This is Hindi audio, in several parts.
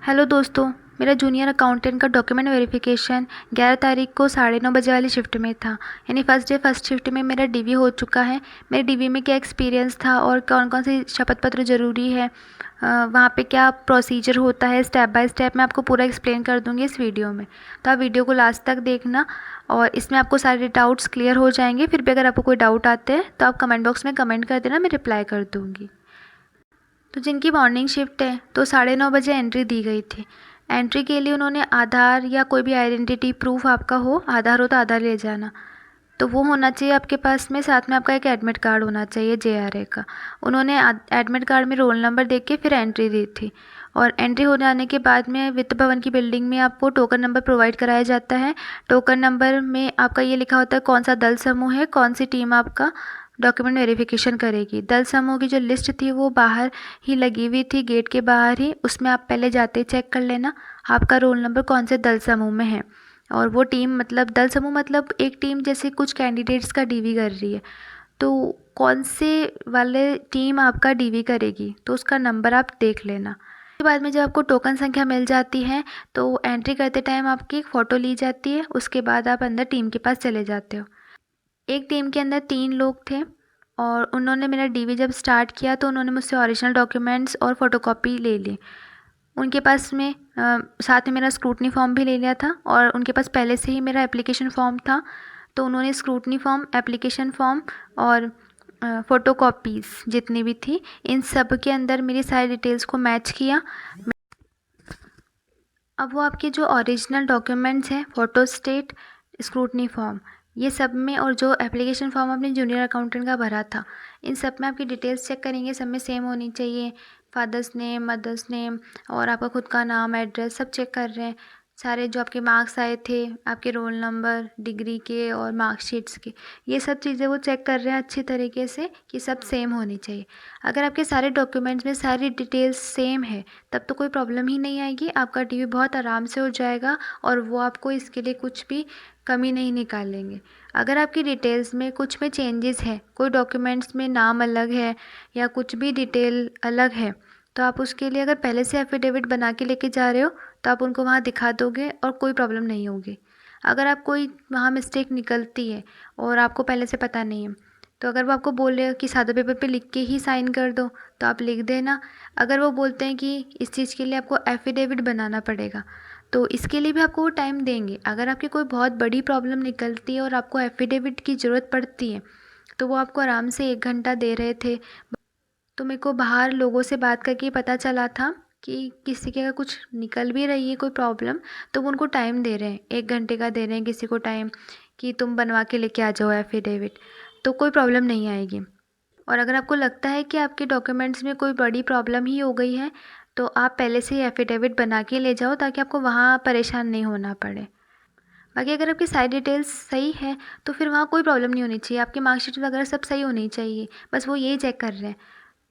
हेलो दोस्तों। मेरा जूनियर अकाउंटेंट का डॉक्यूमेंट वेरिफिकेशन 11 तारीख को 9:30 बजे वाली शिफ्ट में था। यानी फर्स्ट डे फर्स्ट शिफ्ट में मेरा डीवी हो चुका है। मेरे डीवी में क्या एक्सपीरियंस था और कौन कौन से शपथ पत्र ज़रूरी है, वहाँ पे क्या प्रोसीजर होता है, स्टेप बाय स्टेप मैं आपको पूरा एक्सप्लेन कर दूँगी इस वीडियो में। तो आप वीडियो को लास्ट तक देखना और इसमें आपको सारे डाउट्स क्लियर हो जाएंगे। फिर भी अगर आपको कोई डाउट आते हैं तो आप कमेंट बॉक्स में कमेंट कर देना, मैं रिप्लाई कर दूँगी। तो जिनकी मॉर्निंग शिफ्ट है तो 9:30 बजे एंट्री दी गई थी। एंट्री के लिए उन्होंने आधार या कोई भी आइडेंटिटी प्रूफ आपका हो, आधार हो तो आधार ले जाना, तो वो होना चाहिए आपके पास में। साथ में आपका एक एडमिट कार्ड होना चाहिए जेआरए का। उन्होंने एडमिट कार्ड में रोल नंबर देख के फिर एंट्री दी थी। और एंट्री हो जाने के बाद में वित्त भवन की बिल्डिंग में आपको टोकन नंबर प्रोवाइड कराया जाता है। टोकन नंबर में आपका ये लिखा होता है कौन सा दल समूह है, कौन सी टीम आपका डॉक्यूमेंट वेरिफिकेशन करेगी। दल समूह की जो लिस्ट थी वो बाहर ही लगी हुई थी, गेट के बाहर ही। उसमें आप पहले जाते ही चेक कर लेना आपका रोल नंबर कौन से दल समूह में है। और वो टीम मतलब दल समूह मतलब एक टीम जैसे कुछ कैंडिडेट्स का डीवी कर रही है, तो कौन से वाले टीम आपका डीवी करेगी तो उसका नंबर आप देख लेना। उसके बाद में जब आपको टोकन संख्या मिल जाती है तो एंट्री करते टाइम आपकी एक फ़ोटो ली जाती है। उसके बाद आप अंदर टीम के पास चले जाते हो। एक टीम के अंदर 3 लोग थे और उन्होंने मेरा डीवी जब स्टार्ट किया तो उन्होंने मुझसे ओरिजिनल डॉक्यूमेंट्स और फ़ोटोकॉपी ले ली। उनके पास में साथ में मेरा स्क्रूटनी फॉर्म भी ले लिया था और उनके पास पहले से ही मेरा एप्लीकेशन फ़ॉर्म था। तो उन्होंने स्क्रूटनी फॉर्म, एप्लीकेशन फ़ॉर्म और फ़ोटोकॉपीज़ जितनी भी थी, इन सब के अंदर मेरी सारी डिटेल्स को मैच किया। अब वो आपके जो ओरिजिनल डॉक्यूमेंट्स हैं, फ़ोटोस्टेट, स्क्रूटनी फॉर्म, ये सब में, और जो एप्लीकेशन फॉर्म आपने जूनियर अकाउंटेंट का भरा था, इन सब में आपकी डिटेल्स चेक करेंगे, सब में सेम होनी चाहिए। फादर्स नेम, मदर्स नेम और आपका खुद का नाम, एड्रेस सब चेक कर रहे हैं। सारे जो आपके मार्क्स आए थे, आपके रोल नंबर, डिग्री के और मार्कशीट्स के, ये सब चीज़ें वो चेक कर रहे हैं अच्छी तरीके से कि सब सेम होनी चाहिए। अगर आपके सारे डॉक्यूमेंट्स में सारी डिटेल्स सेम है तब तो कोई प्रॉब्लम ही नहीं आएगी, आपका डीवी बहुत आराम से हो जाएगा और वो आपको इसके लिए कुछ भी कमी नहीं निकालेंगे। अगर आपकी डिटेल्स में कुछ में चेंजेस है, कोई डॉक्यूमेंट्स में नाम अलग है या कुछ भी डिटेल अलग है, तो आप उसके लिए अगर पहले से एफिडेविट बना के लेके जा रहे हो तो आप उनको वहाँ दिखा दोगे और कोई प्रॉब्लम नहीं होगी। अगर आप कोई वहाँ मिस्टेक निकलती है और आपको पहले से पता नहीं है, तो अगर वो आपको बोल रहे हो कि सादा पेपर पे लिख के ही साइन कर दो तो आप लिख देना। अगर वो बोलते हैं कि इस चीज़ के लिए आपको एफिडेविट बनाना पड़ेगा तो इसके लिए भी आपको वो टाइम देंगे। अगर आपकी कोई बहुत बड़ी प्रॉब्लम निकलती है और आपको एफिडेविट की ज़रूरत पड़ती है तो वो आपको आराम से 1 घंटा दे रहे थे। तो मेरे को बाहर लोगों से बात करके पता चला था कि किसी के अगर कुछ निकल भी रही है कोई प्रॉब्लम तो वो उनको टाइम दे रहे हैं, 1 घंटे का दे रहे हैं किसी को टाइम कि तुम बनवा के लेके आ जाओ एफिडेविट, तो कोई प्रॉब्लम नहीं आएगी। और अगर आपको लगता है कि आपके डॉक्यूमेंट्स में कोई बड़ी प्रॉब्लम ही हो गई है तो आप पहले से ही एफिडेविट बना के ले जाओ ताकि आपको वहाँ परेशान नहीं होना पड़े। बाकी अगर आपकी सारी डिटेल्स सही है तो फिर वहाँ कोई प्रॉब्लम नहीं होनी चाहिए, आपकी मार्कशीट वगैरह सब सही होनी चाहिए, बस वो यही चेक कर रहे हैं।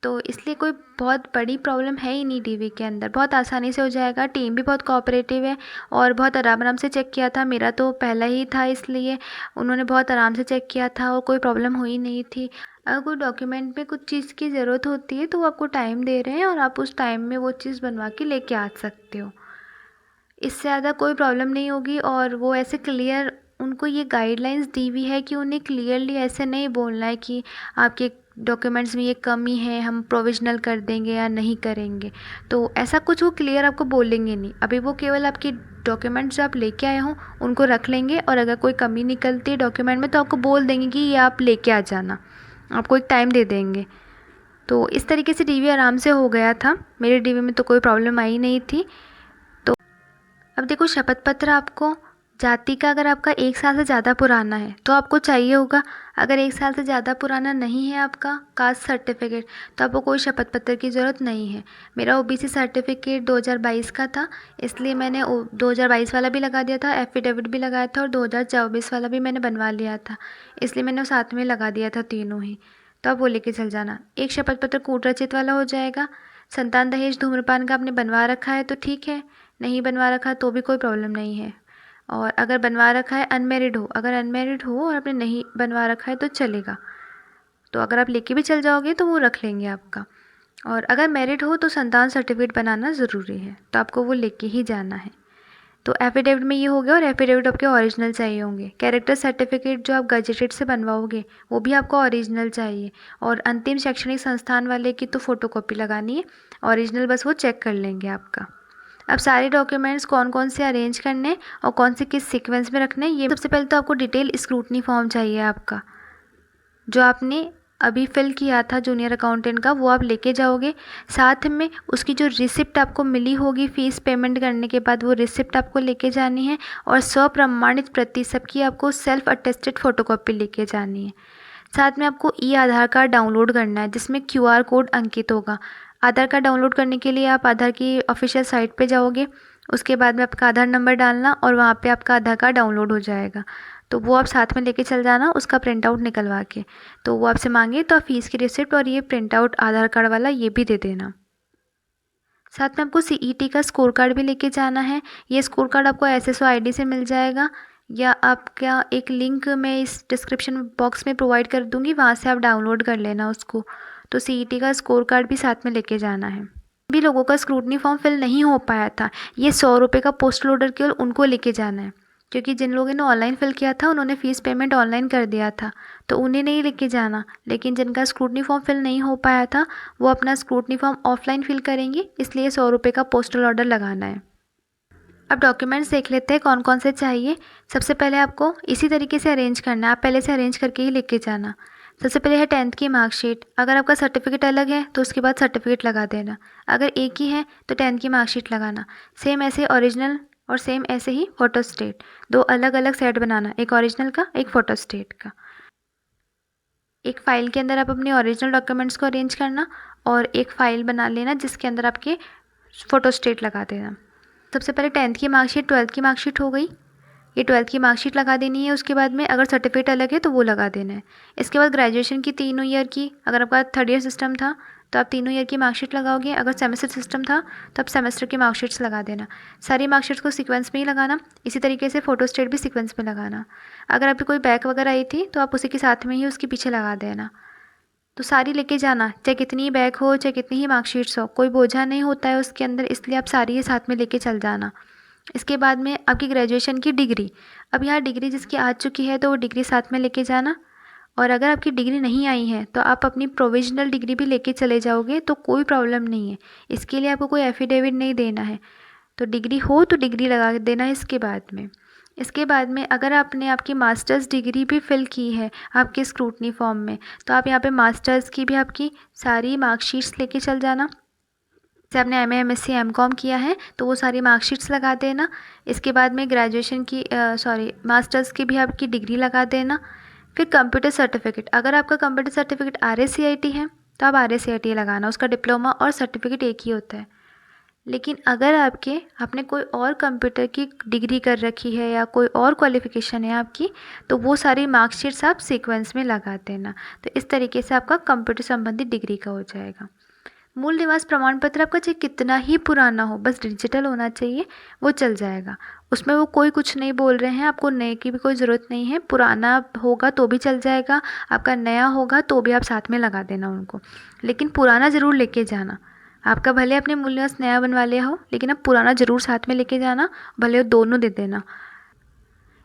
तो इसलिए कोई बहुत बड़ी प्रॉब्लम है ही नहीं डीवी के अंदर, बहुत आसानी से हो जाएगा। टीम भी बहुत कोऑपरेटिव है और बहुत आराम आराम से चेक किया था। मेरा तो पहला ही था इसलिए उन्होंने बहुत आराम से चेक किया था और कोई प्रॉब्लम हुई नहीं थी। अगर कोई डॉक्यूमेंट में कुछ चीज़ की ज़रूरत होती है तो वो आपको टाइम दे रहे हैं और आप उस टाइम में वो चीज़ बनवा के लेके आ सकते हो। इससे ज़्यादा कोई प्रॉब्लम नहीं होगी। और वो ऐसे क्लियर, उनको ये गाइडलाइंस दी हुई है कि उन्हें क्लियरली ऐसे नहीं बोलना है कि आपके डॉक्यूमेंट्स में ये कमी है, हम प्रोविज़नल कर देंगे या नहीं करेंगे। तो ऐसा कुछ वो क्लियर आपको बोलेंगे नहीं। अभी वो केवल आपकी डॉक्यूमेंट्स जो आप लेके आए हों उनको रख लेंगे और अगर कोई कमी निकलती है डॉक्यूमेंट में तो आपको बोल देंगे कि ये आप लेके आ जाना, आपको एक टाइम दे देंगे। तो इस तरीके से डीवी आराम से हो गया था। मेरे डीवी में तो कोई प्रॉब्लम आई नहीं थी। तो अब देखो, शपथ पत्र आपको जाति का अगर आपका 1 साल से ज़्यादा पुराना है तो आपको चाहिए होगा। अगर 1 साल से ज़्यादा पुराना नहीं है आपका कास्ट सर्टिफिकेट तो आपको कोई शपथ पत्र की ज़रूरत नहीं है। मेरा ओबीसी सर्टिफिकेट 2022 का था इसलिए मैंने 2022 वाला भी लगा दिया था, एफिडेविट भी लगाया था और 2024 वाला भी मैंने बनवा लिया था, इसलिए मैंने साथ में लगा दिया था तीनों ही। तो आप वो लेके चल जाना। एक शपथ पत्र कूट रचित वाला हो जाएगा। संतान दहेज धूम्रपान का आपने बनवा रखा है तो ठीक है, नहीं बनवा रखा तो भी कोई प्रॉब्लम नहीं है। और अगर बनवा रखा है अनमेरिड हो, अगर अनमेरिड हो और आपने नहीं बनवा रखा है तो चलेगा। तो अगर आप लेके भी चल जाओगे तो वो रख लेंगे आपका। और अगर मैरिड हो तो संतान सर्टिफिकेट बनाना ज़रूरी है, तो आपको वो लेके ही जाना है। तो एफिडेविट में ये हो गया, और एफिडेविट आपके ओरिजिनल चाहिए होंगे। कैरेक्टर सर्टिफिकेट जो आप गजेटेड से बनवाओगे वो भी आपको ओरिजिनल चाहिए, और अंतिम शैक्षणिक संस्थान वाले की तो फ़ोटोकॉपी लगानी है, ओरिजिनल बस वो चेक कर लेंगे आपका। अब सारे डॉक्यूमेंट्स कौन कौन से अरेंज करने और कौन से किस सीक्वेंस में रखने, ये सबसे पहले तो आपको डिटेल स्क्रूटनी फॉर्म चाहिए आपका, जो आपने अभी फिल किया था जूनियर अकाउंटेंट का, वो आप लेके जाओगे। साथ में उसकी जो रिसिप्ट आपको मिली होगी फ़ीस पेमेंट करने के बाद, वो रिसिप्ट आपको लेके जानी है, और स्वप्रमाणित प्रति सबकी आपको सेल्फ अटेस्टेड फ़ोटोकॉपी लेके जानी है। साथ में आपको ई आधार कार्ड डाउनलोड करना है, जिसमें QR कोड अंकित होगा। आधार कार्ड डाउनलोड करने के लिए आप आधार की ऑफिशियल साइट पे जाओगे, उसके बाद में आपका आधार नंबर डालना, और वहाँ पे आपका आधार कार्ड डाउनलोड हो जाएगा। तो वो आप साथ में लेके चल जाना, उसका प्रिंट आउट निकलवा के। तो वो आपसे मांगे तो आप फीस की रिसिप्ट और ये प्रिंट आउट आधार कार्ड वाला ये भी दे देना। साथ में आपको CET का स्कोर कार्ड भी लेके जाना है। ये स्कोर कार्ड आपको SSO ID से मिल जाएगा, या आपका एक लिंक मैं इस डिस्क्रिप्शन बॉक्स में प्रोवाइड कर दूँगी, वहाँ से आप डाउनलोड कर लेना उसको। तो CET का स्कोर कार्ड भी साथ में लेके जाना है। भी लोगों का स्क्रूटनी फॉर्म फिल नहीं हो पाया था, ये 100 रुपये का पोस्टल ऑर्डर केवल उनको लेके जाना है, क्योंकि जिन लोगों ने ऑनलाइन फिल किया था उन्होंने फ़ीस पेमेंट ऑनलाइन कर दिया था, तो उन्हें नहीं लेके जाना। लेकिन जिनका स्क्रूटनी फॉर्म फिल नहीं हो पाया था वो अपना स्क्रूटनी फॉर्म ऑफलाइन फिल करेंगे, इसलिए 100 रुपये का पोस्टल ऑर्डर लगाना है। अब डॉक्यूमेंट्स देख लेते हैं कौन कौन से चाहिए। सबसे पहले आपको इसी तरीके से अरेंज करना है, आप पहले से अरेंज करके ही लेके जाना। सबसे पहले है 10th की मार्कशीट। अगर आपका सर्टिफिकेट अलग है तो उसके बाद सर्टिफिकेट लगा देना। अगर एक ही है तो 10th की मार्कशीट लगाना। सेम ऐसे ओरिजिनल और सेम ऐसे ही फ़ोटोस्टेट, दो अलग अलग सेट बनाना, एक ओरिजिनल का एक फ़ोटोस्टेट का। एक फ़ाइल के अंदर आप अपने ओरिजिनल डॉक्यूमेंट्स को अरेंज करना, और एक फ़ाइल बना लेना जिसके अंदर आपके फ़ोटोस्टेट लगा देना। सबसे पहले 10th की मार्कशीट 12th की मार्कशीट हो गई, ये 12th की मार्कशीट लगा देनी है। उसके बाद में अगर सर्टिफिकेट अलग है तो वो लगा देना है। इसके बाद ग्रेजुएशन की तीनों ईयर की, अगर आपका 3rd ईयर सिस्टम था तो आप तीनों ईयर की मार्कशीट लगाओगे, अगर सेमेस्टर सिस्टम था तो आप सेमेस्टर की मार्कशीट्स लगा देना। सारी मार्कशीट्स को सीक्वेंस में ही लगाना। इसी तरीके से फ़ोटोस्टेट भी सीक्वेंस में लगाना। अगर आपकी कोई बैक वगैरह आई थी तो आप उसी के साथ में ही उसके पीछे लगा देना। तो सारी लेके जाना, चाहे कितनी ही बैक हो चाहे कितनी ही मार्कशीट्स हो, कोई बोझा नहीं होता है उसके अंदर, इसलिए आप सारी ये साथ में लेके चल जाना। इसके बाद में आपकी ग्रेजुएशन की डिग्री, अब यहाँ डिग्री जिसकी आ चुकी है तो वो डिग्री साथ में लेके जाना, और अगर आपकी डिग्री नहीं आई है तो आप अपनी प्रोविजनल डिग्री भी लेके चले जाओगे तो कोई प्रॉब्लम नहीं है। इसके लिए आपको कोई एफिडेविट नहीं देना है, तो डिग्री हो तो डिग्री लगा देना है इसके बाद में। इसके बाद में अगर आपने आपकी मास्टर्स डिग्री भी फिल की है आपके स्क्रूटनी फॉर्म में, तो आप यहाँ पे मास्टर्स की भी आपकी सारी मार्कशीट्स लेके चल जाना। जैसे आपने MA MSc MCOM किया है तो वो सारी मार्कशीट्स लगा देना। इसके बाद में ग्रेजुएशन की मास्टर्स की भी आपकी डिग्री लगा देना। फिर कंप्यूटर सर्टिफिकेट, अगर आपका कंप्यूटर सर्टिफिकेट RACIT है तो आप RACIT लगाना, उसका डिप्लोमा और सर्टिफिकेट एक ही होता है। लेकिन अगर आपने कोई और कंप्यूटर की डिग्री कर रखी है या कोई और क्वालिफ़िकेशन है आपकी, तो वो सारी मार्कशीट्स आप सीक्वेंस में लगा देना। तो इस तरीके से आपका कंप्यूटर संबंधित डिग्री का हो जाएगा। मूल निवास प्रमाण पत्र आपका चाहे कितना ही पुराना हो, बस डिजिटल होना चाहिए, वो चल जाएगा। उसमें वो कोई कुछ नहीं बोल रहे हैं, आपको नए की भी कोई ज़रूरत नहीं है। पुराना होगा तो भी चल जाएगा, आपका नया होगा तो भी आप साथ में लगा देना उनको, लेकिन पुराना ज़रूर लेके जाना। आपका भले अपने मूल निवास नया बनवा लिया हो, लेकिन आप पुराना ज़रूर साथ में लेके जाना, भले वो दोनों दे देना।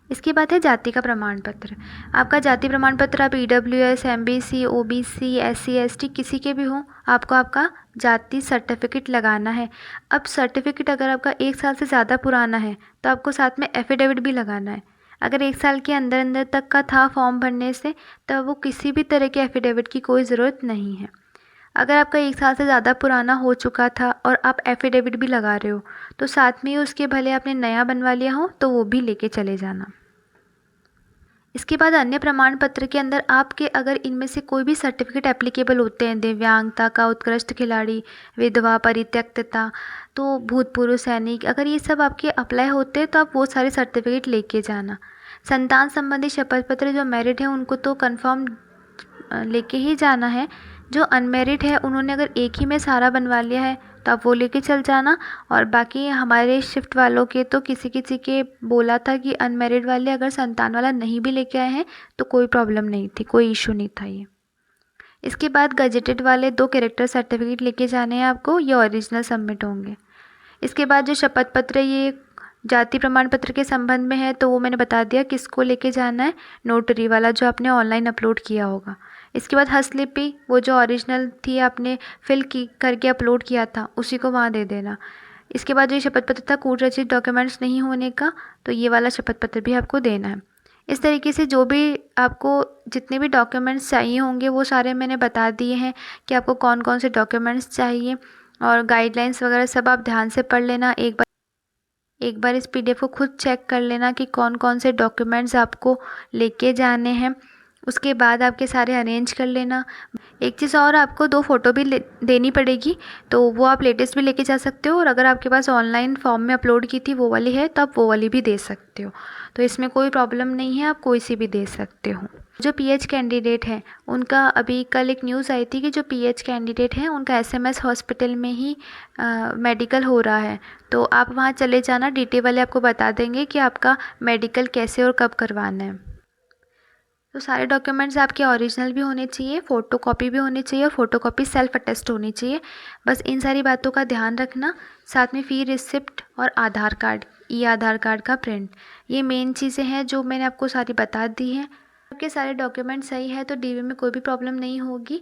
इसके बाद है जाति का प्रमाण पत्र। आपका जाति प्रमाण पत्र आप EWS, MBC, OBC, SC ST किसी के भी हों, आपको आपका जाति सर्टिफिकेट लगाना है। अब सर्टिफिकेट अगर आपका 1 साल से ज़्यादा पुराना है तो आपको साथ में एफिडेविट भी लगाना है। अगर 1 साल के अंदर अंदर तक का था फॉर्म भरने से, तब वो किसी भी तरह के एफिडेविट की कोई ज़रूरत नहीं है। अगर आपका 1 साल से ज़्यादा पुराना हो चुका था और आप एफिडेविट भी लगा रहे हो, तो साथ में ही उसके भले आपने नया बनवा लिया हो तो वो भी लेके चले जाना। इसके बाद अन्य प्रमाण पत्र के अंदर आपके अगर इनमें से कोई भी सर्टिफिकेट एप्लीकेबल होते हैं, दिव्यांगता का, उत्कृष्ट खिलाड़ी, विधवा, परित्यक्तता, तो भूतपूर्व सैनिक, अगर ये सब आपके अप्लाई होते हैं तो आप वो सारे सर्टिफिकेट लेके जाना। संतान संबंधी शपथ पत्र, जो मैरिड है उनको तो कंफर्म लेके ही जाना है। जो अनमेरिड है उन्होंने अगर एक ही में सारा बनवा लिया है तो आप वो लेके चल जाना। और बाकी हमारे शिफ्ट वालों के तो किसी किसी के बोला था कि अनमेरिड वाले अगर संतान वाला नहीं भी लेके आए हैं तो कोई प्रॉब्लम नहीं थी, कोई इशू नहीं था ये। इसके बाद गजेटेड वाले 2 कैरेक्टर सर्टिफिकेट लेके जाने हैं आपको, ये ओरिजिनल सबमिट होंगे। इसके बाद जो शपथ पत्र ये जाति प्रमाण पत्र के संबंध में है, तो वो मैंने बता दिया किसको लेके जाना है, नोटरी वाला जो आपने ऑनलाइन अपलोड किया होगा। इसके बाद हस्तलिपि वो जो ओरिजिनल थी आपने फिल की करके अपलोड किया था, उसी को वहाँ दे देना। इसके बाद जो शपथ पत्र था कूट रचित डॉक्यूमेंट्स नहीं होने का, तो ये वाला शपथ पत्र भी आपको देना है। इस तरीके से जो भी आपको जितने भी डॉक्यूमेंट्स चाहिए होंगे वो सारे मैंने बता दिए हैं कि आपको कौन कौन से डॉक्यूमेंट्स चाहिए, और गाइडलाइंस वगैरह सब आप ध्यान से पढ़ लेना। एक बार इस पीडीएफ को खुद चेक कर लेना कि कौन कौन से डॉक्यूमेंट्स आपको लेके जाने हैं, उसके बाद आपके सारे अरेंज कर लेना। एक चीज़ और, आपको 2 फ़ोटो भी देनी पड़ेगी, तो वो आप लेटेस्ट भी लेके जा सकते हो, और अगर आपके पास ऑनलाइन फॉर्म में अपलोड की थी वो वाली है तो आप वो वाली भी दे सकते हो, तो इसमें कोई प्रॉब्लम नहीं है, आप कोई सी भी दे सकते हो। जो पीएच कैंडिडेट हैं उनका अभी कल एक न्यूज़ आई थी कि जो पीएच कैंडिडेट हैं उनका एसएमएस हॉस्पिटल में ही मेडिकल हो रहा है, तो आप वहाँ चले जाना, डीटी वाले आपको बता देंगे कि आपका मेडिकल कैसे और कब करवाना है। तो सारे डॉक्यूमेंट्स आपके ओरिजिनल भी होने चाहिए, फ़ोटोकॉपी भी होनी चाहिए, और फ़ोटोकॉपी सेल्फ अटेस्ट होनी चाहिए। बस इन सारी बातों का ध्यान रखना। साथ में फ़ी रिसिप्ट और आधार कार्ड, ई आधार कार्ड का प्रिंट, ये मेन चीज़ें हैं जो मैंने आपको सारी बता दी हैं। आपके सारे डॉक्यूमेंट सही है तो डीवी में कोई भी प्रॉब्लम नहीं होगी,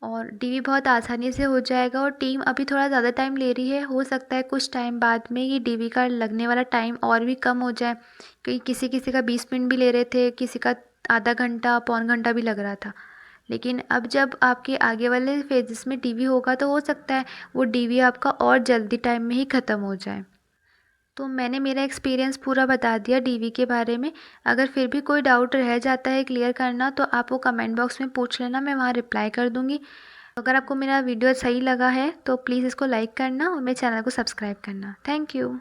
और डीवी बहुत आसानी से हो जाएगा। और टीम अभी थोड़ा ज़्यादा टाइम ले रही है, हो सकता है कुछ टाइम बाद में ये डीवी का लगने वाला टाइम और भी कम हो जाए, क्योंकि किसी किसी का 20 मिनट भी ले रहे थे, किसी का आधा घंटा पौन घंटा भी लग रहा था। लेकिन अब जब आपके आगे वाले फेजेस में डीवी होगा तो हो सकता है वो डीवी आपका और जल्दी टाइम में ही ख़त्म हो जाए। तो मैंने मेरा एक्सपीरियंस पूरा बता दिया डीवी के बारे में। अगर फिर भी कोई डाउट रह जाता है क्लियर करना तो आप वो कमेंट बॉक्स में पूछ लेना, मैं वहाँ रिप्लाई कर दूँगी। अगर आपको मेरा वीडियो सही लगा है तो प्लीज़ इसको लाइक करना और मेरे चैनल को सब्सक्राइब करना। Thank you.